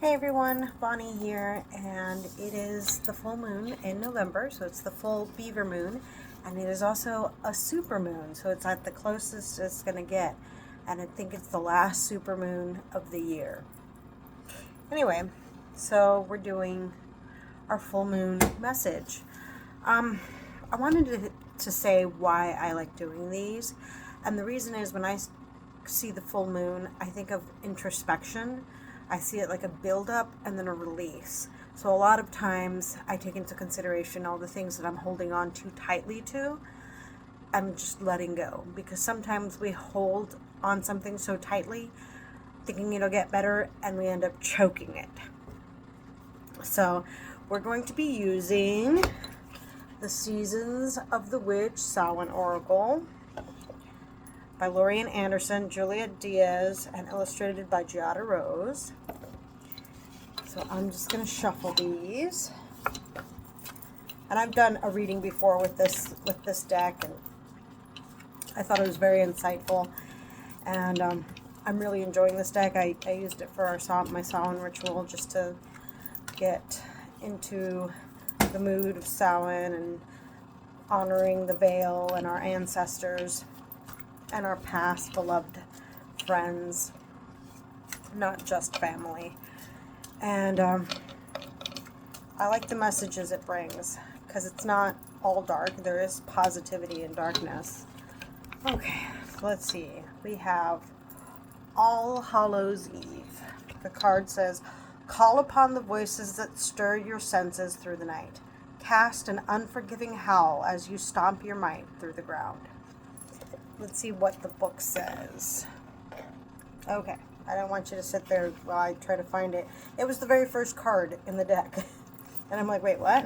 Hey everyone, Bonnie here, and it is the full moon in November, so it's the full beaver moon, and it is also a super moon, so it's at the closest it's going to get, and I think it's the last super moon of the year. Anyway, so we're doing our full moon message. I wanted to say why I like doing these, and the reason is when I see the full moon, I think of introspection. I see it like a buildup and then a release. So a lot of times I take into consideration all the things that I'm holding on too tightly to. I'm just letting go because sometimes we hold on something so tightly, thinking it'll get better, and we end up choking it. So we're going to be using the Seasons of the Witch Samhain Oracle by Lorian Anderson, Juliet Diaz, and illustrated by Giada Rose. So I'm just going to shuffle these. And I've done a reading before with this deck, and I thought it was very insightful. And I'm really enjoying this deck. I used it for my Samhain ritual just to get into the mood of Samhain and honoring the veil and our ancestors and our past beloved friends, not just family. And I like the messages it brings because it's not all dark. There is positivity in darkness. Okay, so let's see. We have All Hallows Eve. The card says, call upon the voices that stir your senses through the night. Cast an unforgiving howl as you stomp your might through the ground. Let's see what the book says. Okay, I don't want you to sit there while I try to find it. It was the very first card in the deck. And I'm like, wait, what?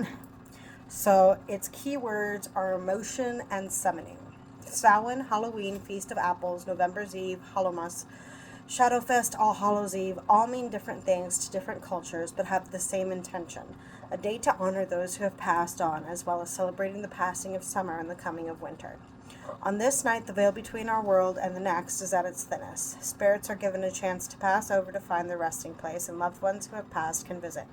So its keywords are emotion and summoning. Samhain, Halloween, Feast of Apples, November's Eve, Hallowmas, Shadowfest, All Hallows Eve, all mean different things to different cultures, but have the same intention. A day to honor those who have passed on, as well as celebrating the passing of summer and the coming of winter. On this night, the veil between our world and the next is at its thinnest. Spirits are given a chance to pass over to find their resting place, and loved ones who have passed can visit.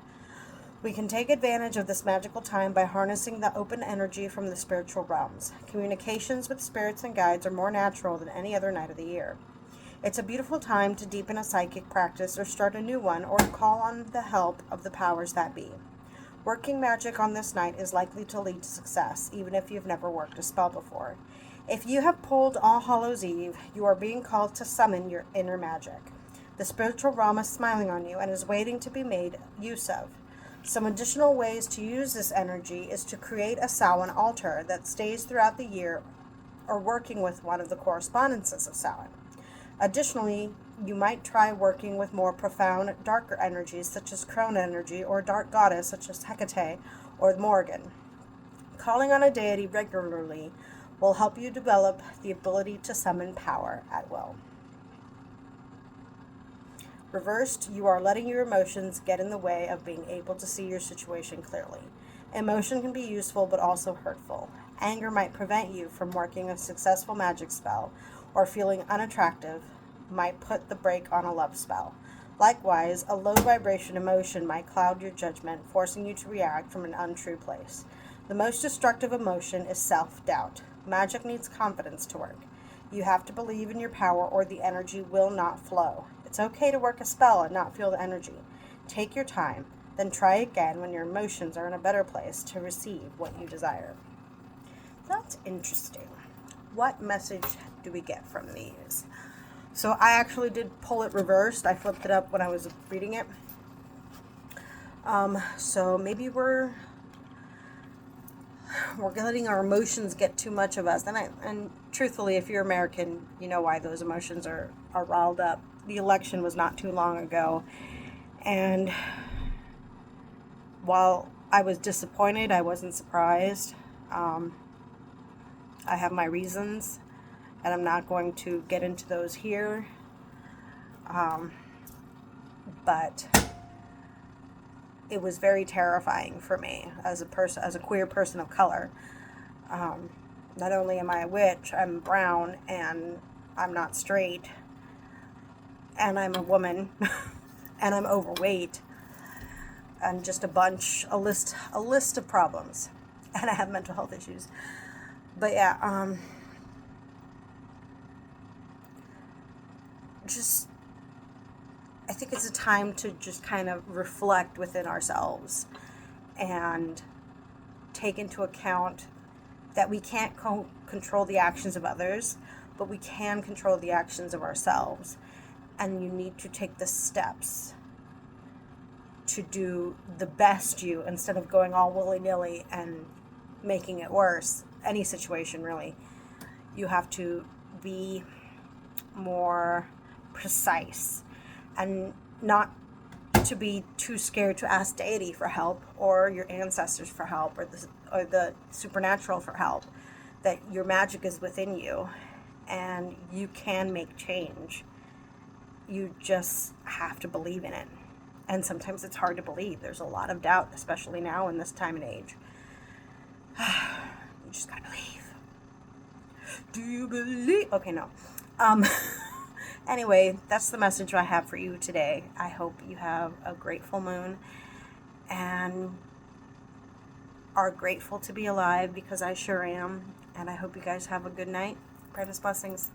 We can take advantage of this magical time by harnessing the open energy from the spiritual realms. Communications with spirits and guides are more natural than any other night of the year. It's a beautiful time to deepen a psychic practice or start a new one, or to call on the help of the powers that be. Working magic on this night is likely to lead to success, even if you've never worked a spell before. If you have pulled All Hallows Eve, you are being called to summon your inner magic. The spiritual realm is smiling on you and is waiting to be made use of. Some additional ways to use this energy is to create a Samhain altar that stays throughout the year, or working with one of the correspondences of Samhain. Additionally, you might try working with more profound, darker energies such as crone energy, or dark goddess such as Hecate or Morrigan. Calling on a deity regularly will help you develop the ability to summon power at will. Reversed, you are letting your emotions get in the way of being able to see your situation clearly. Emotion can be useful but also hurtful. Anger might prevent you from working a successful magic spell, or feeling unattractive might put the brake on a love spell. Likewise, a low vibration emotion might cloud your judgment, forcing you to react from an untrue place. The most destructive emotion is self-doubt. Magic needs confidence to work. You have to believe in your power, or the energy will not flow. It's okay to work a spell and not feel the energy. Take your time, then try again when your emotions are in a better place to receive what you desire. That's interesting. What message do we get from these? So I actually did pull it reversed. I flipped it up when I was reading it. So maybe we're letting our emotions get too much of us. And truthfully, if you're American, you know why those emotions are riled up. The election was not too long ago. And while I was disappointed, I wasn't surprised. I have my reasons, and I'm not going to get into those here. But it was very terrifying for me as a queer person of color. Not only am I a witch, I'm brown, and I'm not straight, and I'm a woman, and I'm overweight. and just a list of problems. And I have mental health issues. But yeah, just, I think it's a time to just kind of reflect within ourselves and take into account that we can't control the actions of others, but we can control the actions of ourselves. And you need to take the steps to do the best you, instead of going all willy-nilly and making it worse. Any situation, really. You have to be more precise and not to be too scared to ask deity for help, or your ancestors for help, or the supernatural for help. That your magic is within you and you can make change. You just have to believe in it. And sometimes it's hard to believe. There's a lot of doubt, especially now in this time and age. You just gotta believe. Do you believe? Okay, no. Anyway, that's the message I have for you today. I hope you have a great full moon and are grateful to be alive, because I sure am. And I hope you guys have a good night. Brightest blessings.